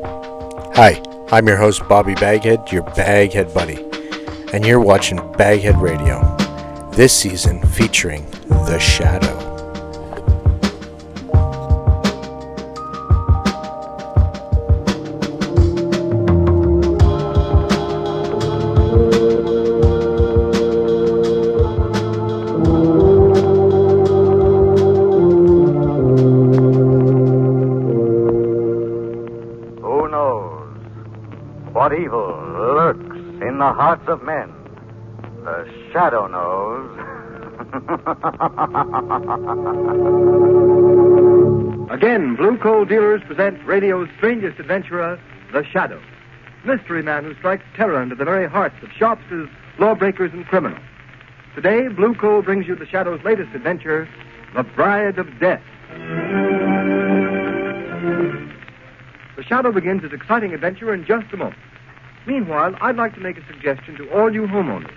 Hi, I'm your host Bobby BagHead, your BagHead buddy, and you're watching BagHead Radio, this season featuring The Shadow. What evil lurks in the hearts of men? The Shadow knows. Again, Blue Coal Dealers present radio's strangest adventurer, The Shadow. Mystery man who strikes terror into the very hearts of shopsters, lawbreakers, and criminals. Today, Blue Coal brings you The Shadow's latest adventure, The Bride of Death. The Shadow begins his exciting adventure in just a moment. Meanwhile, I'd like to make a suggestion to all you homeowners.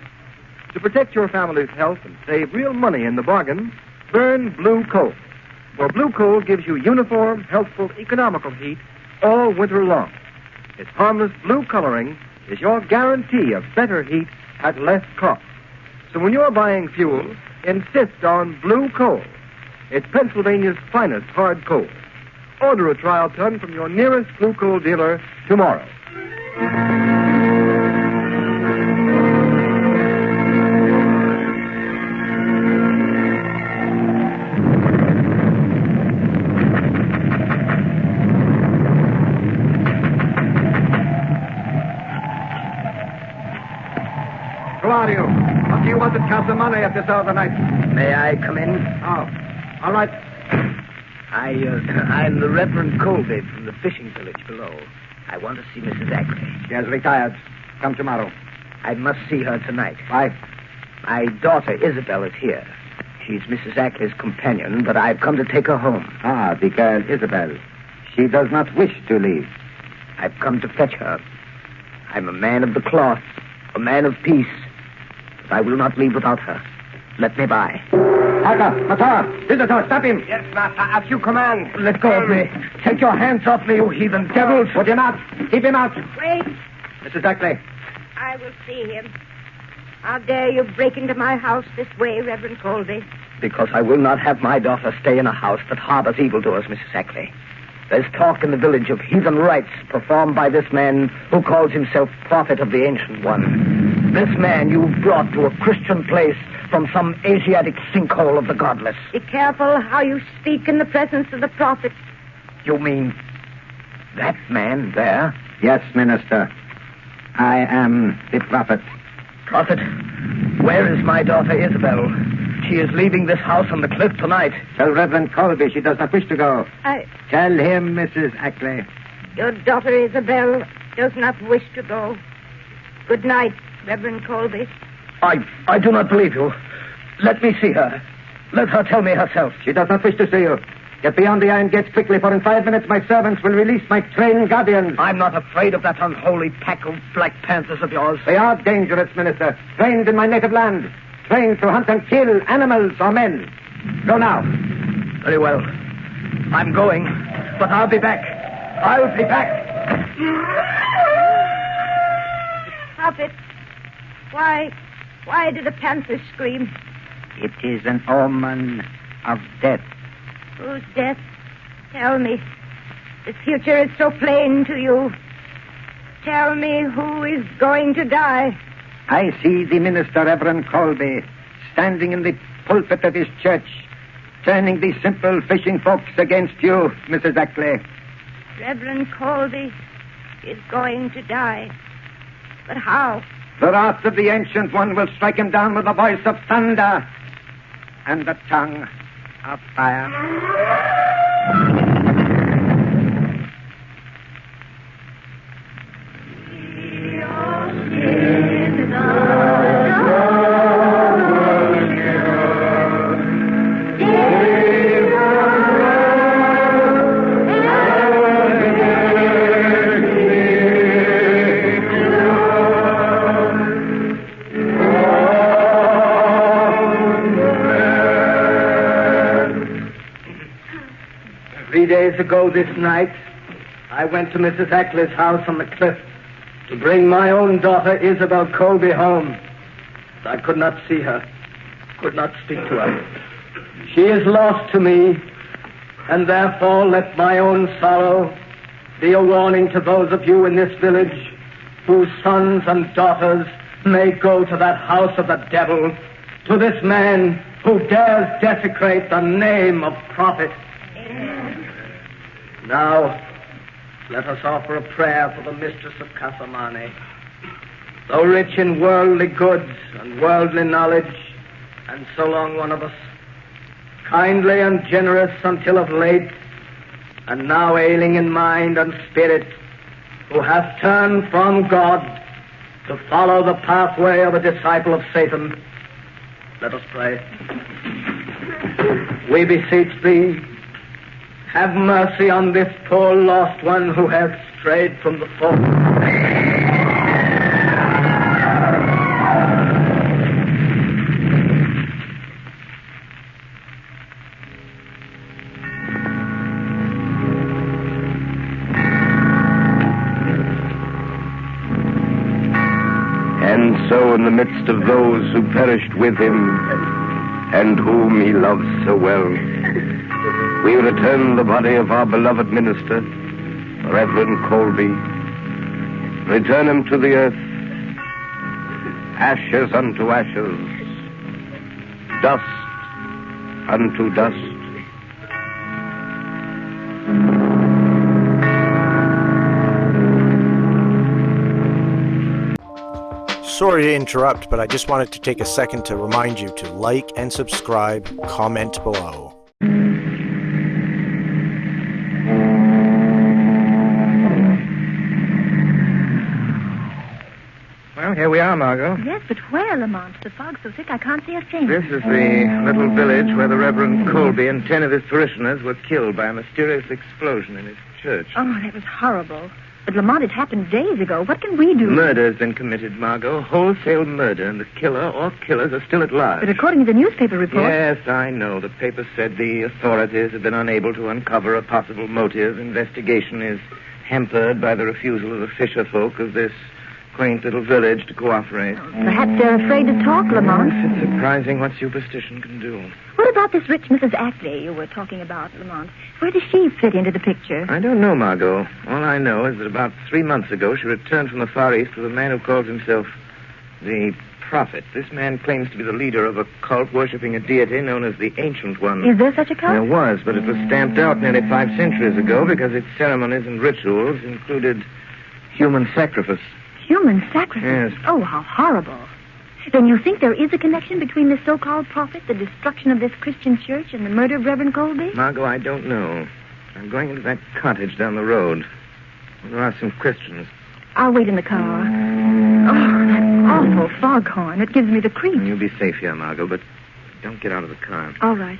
To protect your family's health and save real money in the bargain, burn blue coal. For blue coal gives you uniform, healthful, economical heat all winter long. Its harmless blue coloring is your guarantee of better heat at less cost. So when you're buying fuel, insist on blue coal. It's Pennsylvania's finest hard coal. Order a trial ton from your nearest blue coal dealer tomorrow. Who are you? What do you want to count the money at this hour of the night? May I come in? Oh, all right. I'm the Reverend Colby from the fishing village below. I want to see Mrs. Ackley. She has retired. Come tomorrow. I must see her tonight. Why? My daughter Isabel is here. She's Mrs. Ackley's companion, but I've come to take her home. Ah, the girl Isabel. She does not wish to leave. I've come to fetch her. I'm a man of the cloth, a man of peace, but I will not leave without her. Let me by. Parker, Matar, visitor, stop him. Yes, master, as you command. Let go of me. Take your hands off me, you heathen devils. Would you not? Keep him out. Wait, Mrs. Ackley. I will see him. How dare you break into my house this way, Reverend Colby? Because I will not have my daughter stay in a house that harbors evildoers, Mrs. Ackley. There's talk in the village of heathen rites performed by this man who calls himself Prophet of the Ancient One. This man you've brought to a Christian place from some Asiatic sinkhole of the godless. Be careful how you speak in the presence of the prophet. You mean that man there? Yes, Minister. I am the prophet. Prophet, where is my daughter Isabel? She is leaving this house on the cliff tonight. Tell Reverend Colby she does not wish to go. I... Tell him, Mrs. Ackley. Your daughter Isabel does not wish to go. Good night, Reverend Colby. I do not believe you. Let me see her. Let her tell me herself. She does not wish to see you. Get beyond the iron gates quickly, for in 5 minutes my servants will release my trained guardians. I'm not afraid of that unholy pack of Black Panthers of yours. They are dangerous, Minister. Trained in my native land. Trained to hunt and kill animals or men. Go now. Very well. I'm going, but I'll be back. I'll be back. Prophet, why did the panther scream? It is an omen of death. Whose death? Tell me. The future is so plain to you. Tell me who is going to die. I see the minister, Reverend Colby, standing in the pulpit of his church, turning the simple fishing folks against you, Mrs. Ackley. Reverend Colby is going to die. But how? The wrath of the Ancient One will strike him down with the voice of thunder and the tongue of fire. Days ago this night, I went to Mrs. Ackley's house on the cliff to bring my own daughter, Isabel Colby, home. I could not see her, could not speak to her. She is lost to me, and therefore let my own sorrow be a warning to those of you in this village whose sons and daughters may go to that house of the devil, to this man who dares desecrate the name of prophet. Now, let us offer a prayer for the mistress of Casamane. Though rich in worldly goods and worldly knowledge, and so long one of us, kindly and generous until of late, and now ailing in mind and spirit, who hath turned from God to follow the pathway of a disciple of Satan. Let us pray. We beseech thee, have mercy on this poor lost one who hath strayed from the fold. And so in the midst of those who perished with him, and whom he loved so well, we return the body of our beloved minister, Reverend Colby. Return him to the earth, ashes unto ashes, dust unto dust. Sorry to interrupt, but I just wanted to take a second to remind you to like and subscribe, comment below. Well, here we are, Margot. Yes, but where, Lamont? The fog's so thick I can't see a thing. This is the little village where the Reverend Colby and 10 of his parishioners were killed by a mysterious explosion in his church. Oh, that was horrible. But, Lamont, it happened days ago. What can we do? Murder has been committed, Margot. Wholesale murder, and the killer or killers are still at large. But according to the newspaper report... Yes, I know. The paper said the authorities have been unable to uncover a possible motive. Investigation is hampered by the refusal of the fisher folk of this quaint little village to cooperate. Perhaps they're afraid to talk, Lamont. It's surprising what superstition can do. What about this rich Mrs. Ackley you were talking about, Lamont? Where does she fit into the picture? I don't know, Margot. All I know is that about 3 months ago she returned from the Far East with a man who calls himself the Prophet. This man claims to be the leader of a cult worshipping a deity known as the Ancient One. Is there such a cult? There was, but it was stamped out nearly 5 centuries ago because its ceremonies and rituals included human sacrifice. Human sacrifice? Yes. Oh, how horrible. Then you think there is a connection between this so-called prophet, the destruction of this Christian church, and the murder of Reverend Colby? Margot, I don't know. I'm going into that cottage down the road. There are some Christians. I'll wait in the car. Oh, that awful foghorn. It gives me the creeps. You'll be safe here, Margot, but don't get out of the car. All right.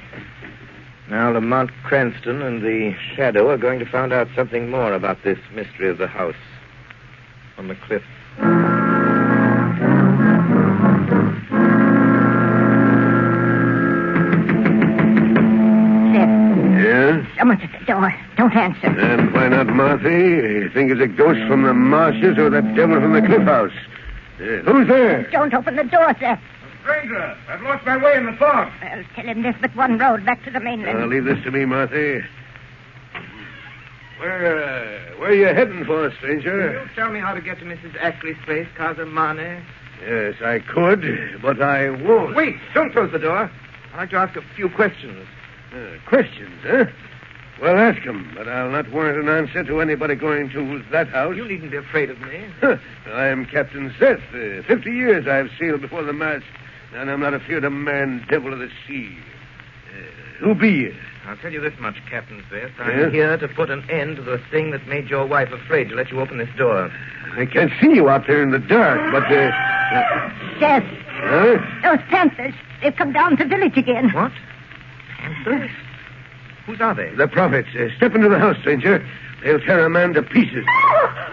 Now, Lamont Cranston and the Shadow are going to find out something more about this mystery of the house on the cliff. Yes? Someone's at the door. Don't answer. And why not, Marthy? You think it's a ghost from the marshes or that devil from the cliff house? Who's there? Don't open the door, sir. Stranger, I've lost my way in the fog. Well, tell him there's but one road back to the mainland. Leave this to me, Marthy. Where are you heading for, stranger? Will you tell me how to get to Mrs. Ackley's place, Casamane? Yes, I could, but I won't. Wait, don't close the door. I'd like to ask a few questions. Questions, huh? Well, ask them, but I'll not warrant an answer to anybody going to that house. You needn't be afraid of me. I am Captain Seth. 50 years I've sailed before the mast, and I'm not afeard of man, devil of the sea. Who be you? I'll tell you this much, Captain Seth. I'm here to put an end to the thing that made your wife afraid to let you open this door. I can't see you out there in the dark, but... Seth. Huh? Those panthers. They've come down the village again. What? Panthers? Whose are they? The prophets. Step into the house, stranger. They'll tear a man to pieces.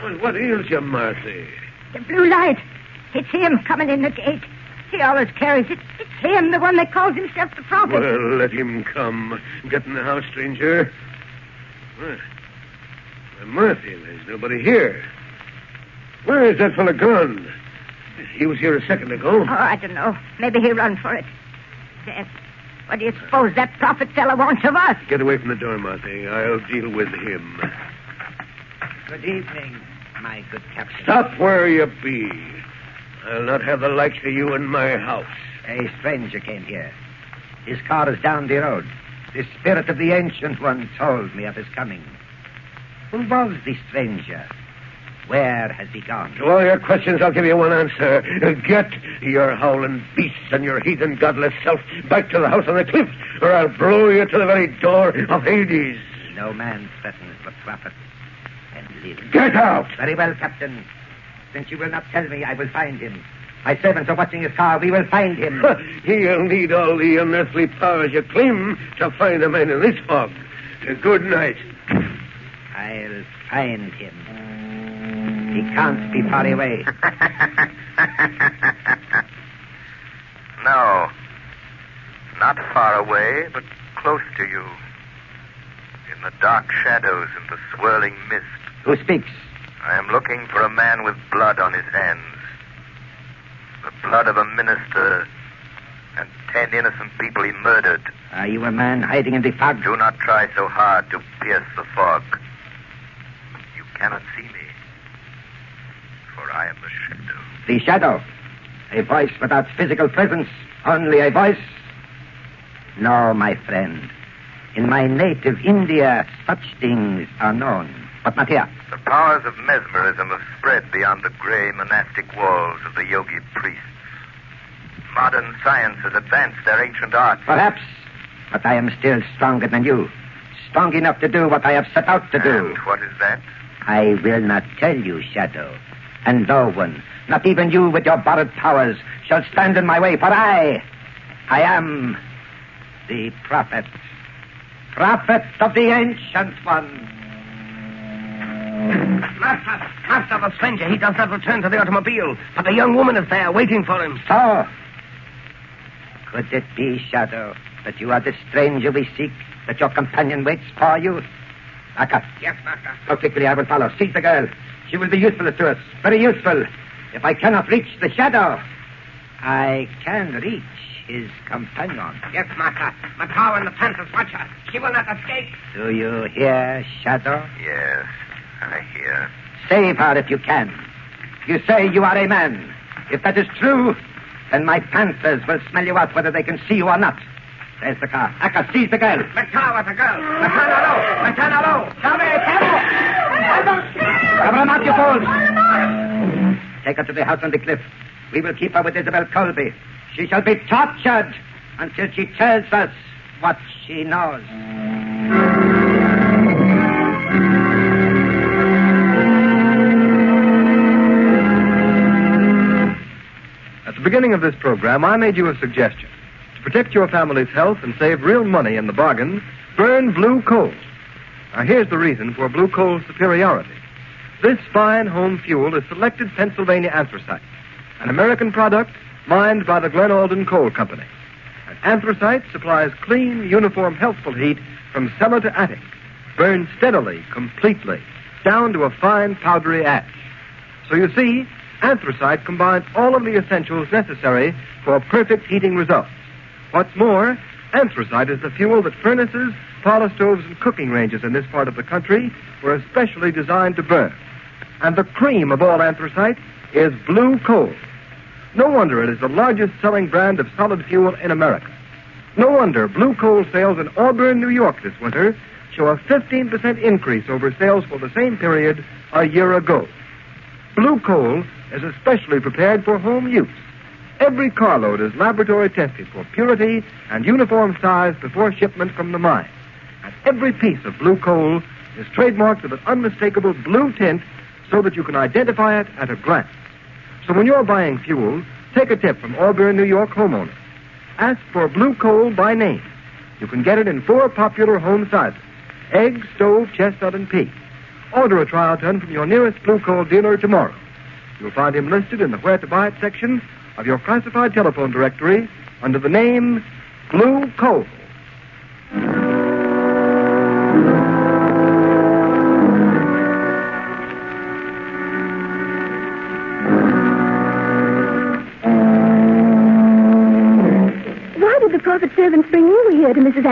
Well, what ails you, Marthy? The blue light. It's him coming in the gate. He always carries it. It's him, the one that calls himself the prophet. Well, let him come. Get in the house, stranger. Murphy, there's nobody here. Where is that fellow gone? He was here a second ago. Oh, I don't know. Maybe he run for it. Death. What do you suppose that prophet fellow wants of us? Get away from the door, Martha. I'll deal with him. Good evening, my good captain. Stop where you be. I'll not have the likes of you in my house. A stranger came here. His car is down the road. The spirit of the Ancient One told me of his coming. Who was the stranger? Where has he gone? To all your questions, I'll give you one answer. Get your howling beasts and your heathen godless self back to the house on the cliff, or I'll blow you to the very door of Hades. No man threatens the prophet and lives. Get out! Very well, Captain. Since you will not tell me, I will find him. My servants are watching his car. We will find him. He'll need all the unearthly powers you claim to find a man in this fog. Good night. I'll find him. He can't be far away. No. Not far away, but close to you. In the dark shadows and the swirling mist. Who speaks? I am looking for a man with blood on his hands. The blood of a minister and 10 innocent people he murdered. Are you a man hiding in the fog? Do not try so hard to pierce the fog. You cannot see me, for I am the shadow. The shadow. A voice without physical presence. Only a voice. No, my friend. In my native India, such things are known. But not here. The powers of mesmerism have spread beyond the gray monastic walls of the yogi priests. Modern science has advanced their ancient art. Perhaps. But I am still stronger than you. Strong enough to do what I have set out to do. And what is that? I will not tell you, Shadow. And no one, not even you with your borrowed powers, shall stand in my way, for I am the prophet. Prophet of the Ancient One. Master, the stranger, he does not return to the automobile, but the young woman is there waiting for him. So, could it be, Shadow, that you are the stranger we seek, that your companion waits for you? Aka. Yes, Master. How quickly I will follow. Seize the girl. She will be useful to us. Very useful. If I cannot reach the Shadow, I can reach his companion. Yes, Master. Matau and the Panthers watch her. She will not escape. Do you hear, Shadow? Yes, I hear. Save her if you can. You say you are a man. If that is true, then my Panthers will smell you out whether they can see you or not. There's the car. Aka, seize the girl. Matau with the girl. Matau. Cover him up, you fools. Take her to the house on the cliff. We will keep her with Isabel Colby. She shall be tortured until she tells us what she knows. At the beginning of this program, I made you a suggestion. To protect your family's health and save real money in the bargain, burn blue coal. Now, here's the reason for blue coal's superiority. This fine home fuel is selected Pennsylvania anthracite, an American product mined by the Glen Alden Coal Company. And anthracite supplies clean, uniform, healthful heat from cellar to attic, burns steadily, completely, down to a fine, powdery ash. So you see, anthracite combines all of the essentials necessary for perfect heating results. What's more, anthracite is the fuel that furnaces, parlor stoves, and cooking ranges in this part of the country were especially designed to burn. And the cream of all anthracite is blue coal. No wonder it is the largest selling brand of solid fuel in America. No wonder blue coal sales in Auburn, New York this winter show a 15% increase over sales for the same period a year ago. Blue coal is especially prepared for home use. Every carload is laboratory tested for purity and uniform size before shipment from the mine. And every piece of blue coal is trademarked with an unmistakable blue tint so that you can identify it at a glance. So when you're buying fuel, take a tip from Auburn, New York homeowners. Ask for blue coal by name. You can get it in 4 popular home sizes: egg, stove, chestnut, and pea. Order a trial ton from your nearest blue coal dealer tomorrow. You'll find him listed in the Where to Buy It section of your classified telephone directory under the name Blue Coal.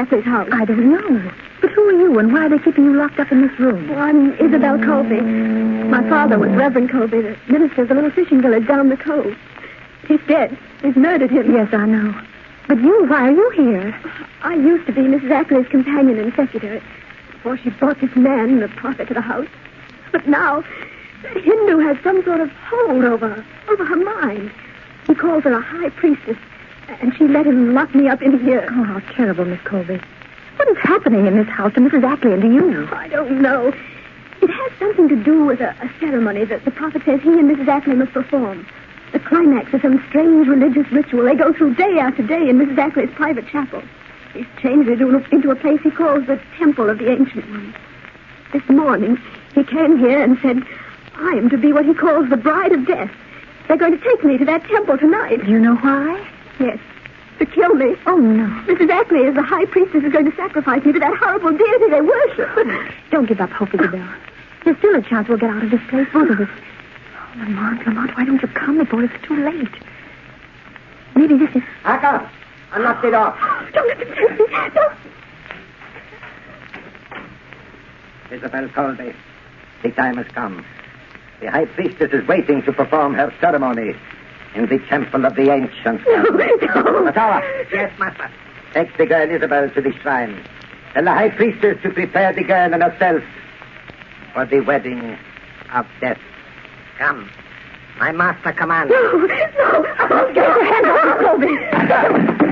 Ackley's house? I don't know. But who are you, and why are they keeping you locked up in this room? Well, I'm Isabel Colby. My father was Reverend Colby, the minister of the little fishing village down the cove. He's dead. They've murdered him. Yes, I know. But why are you here? I used to be Mrs. Ackley's companion and secretary before she brought this man, the prophet, to the house. But now, the Hindu has some sort of hold over her mind. He calls her a high priestess, and she let him lock me up in here. Oh, how terrible, Miss Colby. What is happening in this house to Mrs. Ackley and to you? I don't know. It has something to do with a ceremony that the prophet says he and Mrs. Ackley must perform. The climax of some strange religious ritual they go through day after day in Mrs. Ackley's private chapel. He's changed it into a place he calls the Temple of the Ancient One. This morning, he came here and said, I am to be what he calls the bride of death. They're going to take me to that temple tonight. Do you know why? Yes. To kill me. Oh, no. Mrs. Ackley, as the high priestess, is going to sacrifice me to that horrible deity they worship. Don't give up hope, Isabel. There's still a chance we'll get out of this place, both of us. Oh, Lamont, why don't you come before it's too late? Maybe this is... Aka, unlock the door. Don't let them take me. Don't. Isabel Colby, the time has come. The high priestess is waiting to perform her ceremony in the temple of the ancient. No. Ottawa. Yes, master. Take the girl Isabel to the shrine. Tell the high priestess to prepare the girl and herself for the wedding of death. Come. My master commands. No. Get your hands off her, Colby.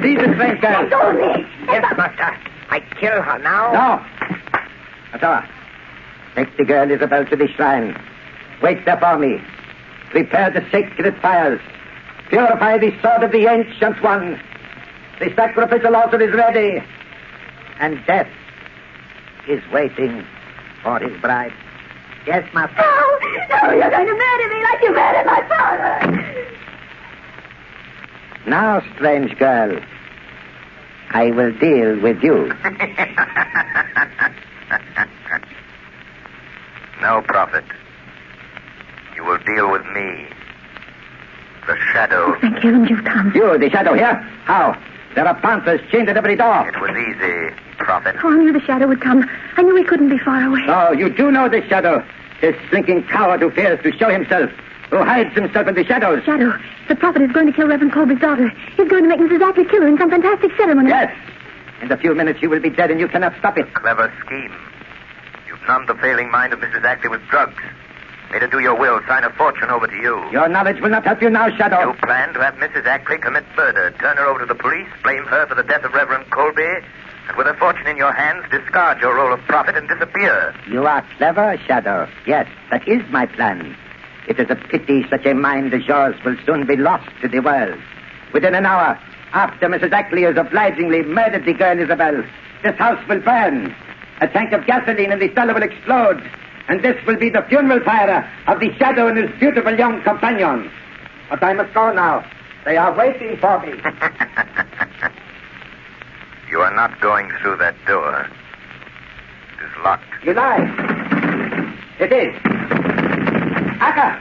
Leave the strange girl. Let go of me. Yes, master. I kill her now. No. Ottawa. Take the girl Isabel to the shrine. Wait there for me. Prepare the sacred fires. Purify the sword of the Ancient One. The sacrificial altar is ready. And death is waiting for his bride. Yes, master. No, you're going to murder me like you murdered my father. Now, strange girl, I will deal with you. No, prophet. You will deal with me. The shadow. Oh, thank heavens you've come. You, the shadow here? How? There are panthers chained at every door. It was easy, prophet. Oh, I knew the shadow would come. I knew he couldn't be far away. Oh, you do know the shadow. This slinking coward who fears to show himself, who hides himself in the shadows. Shadow, the prophet is going to kill Reverend Colby's daughter. He's going to make Mrs. Ackley kill her in some fantastic ceremony. Yes. In a few minutes you will be dead and you cannot stop it. Clever scheme. You've numbed the failing mind of Mrs. Ackley with drugs. Made her do your will, sign a fortune over to you. Your knowledge will not help you now, Shadow. You plan to have Mrs. Ackley commit murder, turn her over to the police, blame her for the death of Reverend Colby, and with a fortune in your hands, discard your role of prophet and disappear. You are clever, Shadow. Yes, that is my plan. It is a pity such a mind as yours will soon be lost to the world. Within an hour, after Mrs. Ackley has obligingly murdered the girl Isabel, this house will burn. A tank of gasoline in the cellar will explode. And this will be the funeral pyre of the Shadow and his beautiful young companion. But I must go now. They are waiting for me. You are not going through that door. It is locked. You lie. It is. Aka!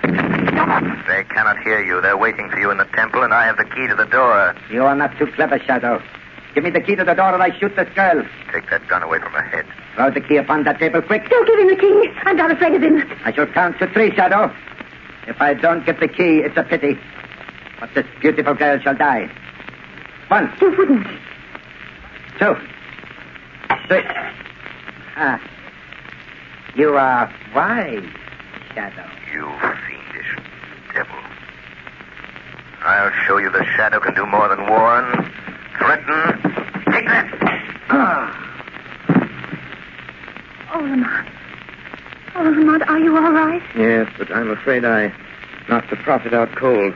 They cannot hear you. They're waiting for you in the temple, and I have the key to the door. You are not too clever, Shadow. Give me the key to the door or I shoot this girl. Take that gun away from her head. Throw the key upon that table quick. Don't give him the key. I'm not afraid of him. I shall count to 3, Shadow. If I don't get the key, it's a pity. But this beautiful girl shall die. 1. You wouldn't. 2. 3. Ah. You are wise, Shadow. You fiendish devil. I'll show you the Shadow can do more than warn. Threaten. Take that. Ah. Oh, Lamont. Oh, Lamont, are you all right? Yes, but I'm afraid I knocked the prophet out cold.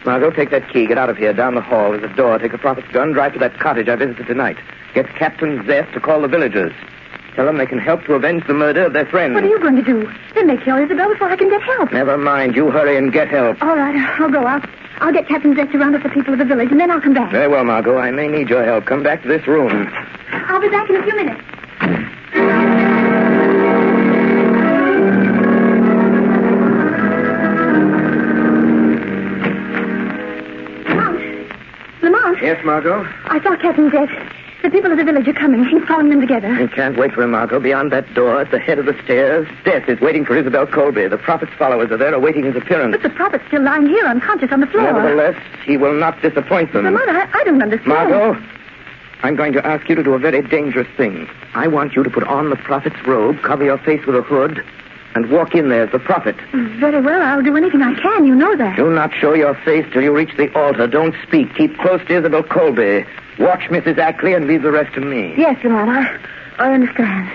Margot, take that key. Get out of here. Down the hall. There's a door. Take the prophet's gun. Drive to that cottage I visited tonight. Get Captain Zeth to call the villagers. Tell them they can help to avenge the murder of their friend. What are you going to do? They may kill Isabel before I can get help. Never mind. You hurry and get help. All right, I'll go out. I'll get Captain Zeth to round up the people of the village, and then I'll come back. Very well, Margot. I may need your help. Come back to this room. I'll be back in a few minutes. Lamont. Yes, Margot? I saw Captain Zeth. The people of the village are coming. He's calling them together. You can't wait for him, Margot. Beyond that door, at the head of the stairs, Death is waiting for Isabel Colby. The prophet's followers are there awaiting his appearance. But the prophet's still lying here, unconscious on the floor. Nevertheless, he will not disappoint them. But, Mother, I don't understand. Margot, I'm going to ask you to do a very dangerous thing. I want you to put on the prophet's robe, cover your face with a hood, and walk in there as the prophet. Very well, I'll do anything I can. You know that. Do not show your face till you reach the altar. Don't speak. Keep close to Isabel Colby. Watch Mrs. Ackley and leave the rest to me. Yes, Lamont, I understand.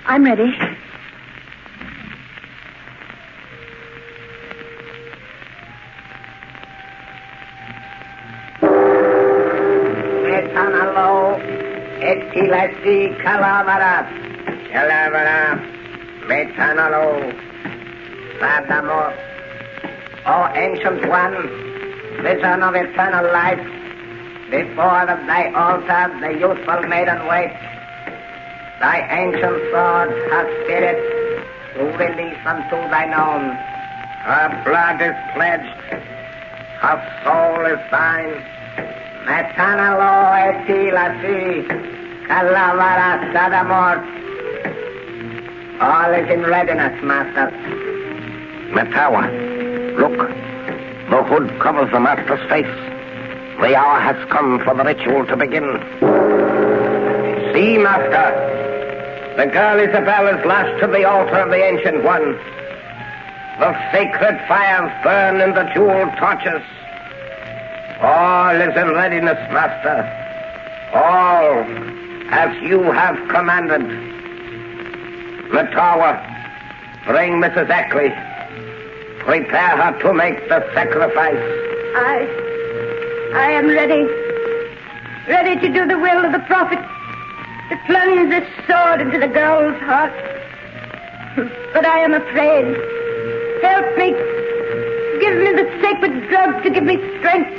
I'm ready. Metanalo, etilasi calavara, metanalo, sadamos. O ancient one, vision of eternal life, before thy altar the youthful maiden waits. Thy ancient sword, her spirit, to release unto thine own. Her blood is pledged, her soul is thine. Metanalo etilasi, calavara sadamor. All is in readiness, master. Metawa, look. The hood covers the master's face. The hour has come for the ritual to begin. See, master. The girl Isabel is lashed to the altar of the Ancient One. The sacred fires burn in the jeweled torches. All is in readiness, master. All as you have commanded. Matawa, bring Mrs. Ackley. Prepare her to make the sacrifice. I am ready. Ready to do the will of the prophet. To plunge this sword into the girl's heart. But I am afraid. Help me. Give me the sacred drug to give me strength.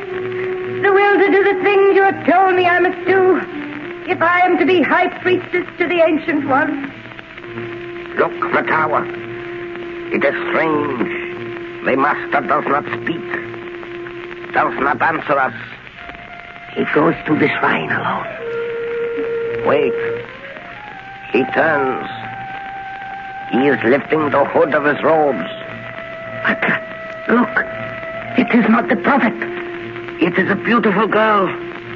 The will to do the things you have told me I must do. If I am to be high priestess to the Ancient One. Look, Matawa. It is strange. The master does not speak. Does not answer us. He goes to the shrine alone. Wait. He turns. He is lifting the hood of his robes. But look. It is not the prophet. It is a beautiful girl.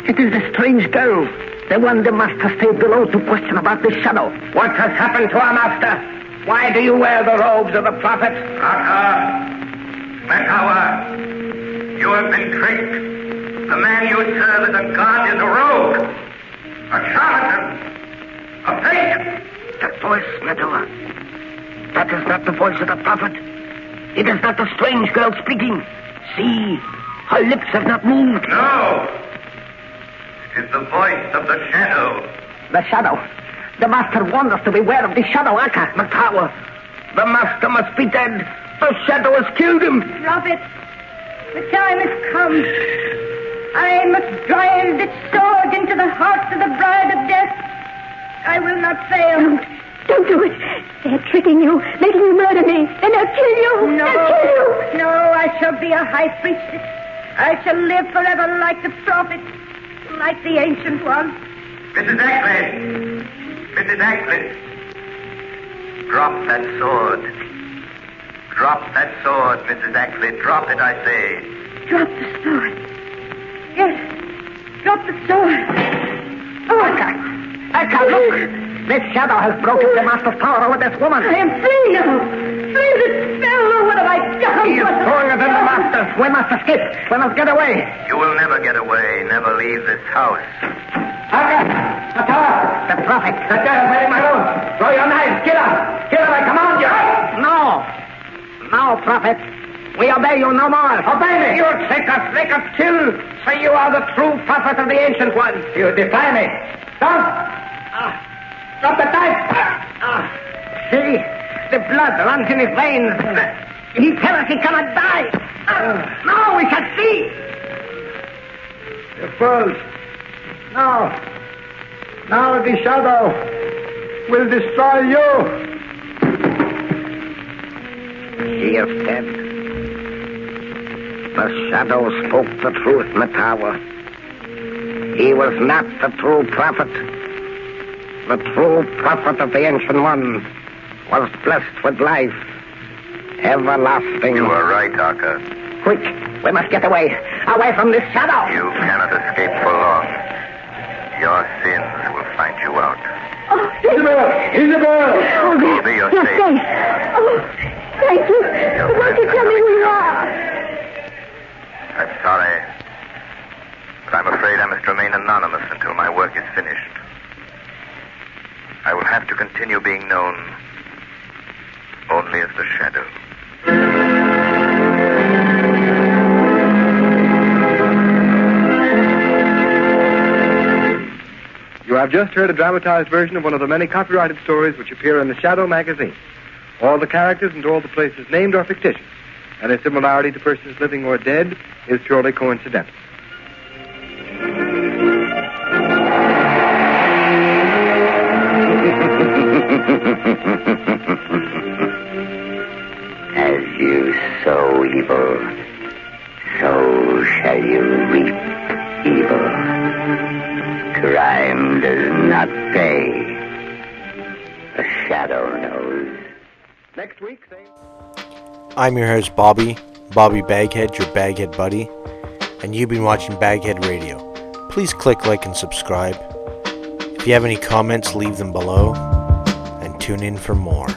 It is a strange girl. The one the master stayed below to question about the shadow. What has happened to our master? Why do you wear the robes of the prophet? Matawa, you have been tricked. The man you serve as a god is a rogue, a charlatan, a fake. That voice, Matawa. That is not the voice of the prophet. It is not the strange girl speaking. See, her lips have not moved. No. It is the voice of the shadow. The shadow. The master warned us to beware of the shadow, Aka. Matawa, the master must be dead. The shadow has killed him. Prophet, the time has come. I must drive this sword into the heart of the bride of death. I will not fail. Don't do it. They're tricking you, making you murder me, and they'll kill you. No, They'll kill you. No, I shall be a high priestess. I shall live forever like the prophet, like the Ancient One. Mrs. Ackley! Mrs. Ackley! Drop that sword. Drop that sword, Mrs. Ackley. Drop it, I say. Drop the sword. Yes, drop the sword. Oh, Aka, look. This shadow has broken the master's power over this woman. I am free now. Free the spell. Oh, what have I done? He is stronger than the master. We must escape. We must get away. You will never get away. Never leave this house. The prophet. The girl is in my room. Throw your knives. Kill her. Kill her, I command you. No. No, prophet. We obey you no more. Obey me. You take us, make us kill. Say you are the true prophet of the Ancient One. You defy me. Don't. Drop the knife. See, the blood runs in his veins. He tells us he cannot die. Now we shall see. You fools. Now the shadow will destroy you. He is dead. The shadow spoke the truth, Matawa. He was not the true prophet. The true prophet of the Ancient One was blessed with life, everlasting. You are right, Arca. Quick, we must get away from this shadow. You cannot escape for long. Your sins will find you out. Oh, Isabel! Oh, Baby, you're safe. Oh, thank you. But won't you tell me who you are? I'm sorry, but I'm afraid I must remain anonymous until my work is finished. I will have to continue being known only as the Shadow. You have just heard a dramatized version of one of the many copyrighted stories which appear in the Shadow magazine. All the characters and all the places named are fictitious, and their similarity to persons living or dead is purely coincidental. As you sow evil, so shall you reap evil. Crime does not pay. The Shadow knows. Next week, I'm your host, Bobby BagHead, your Baghead buddy, and you've been watching BagHead Radio. Please click like and subscribe. If you have any comments, leave them below, and tune in for more.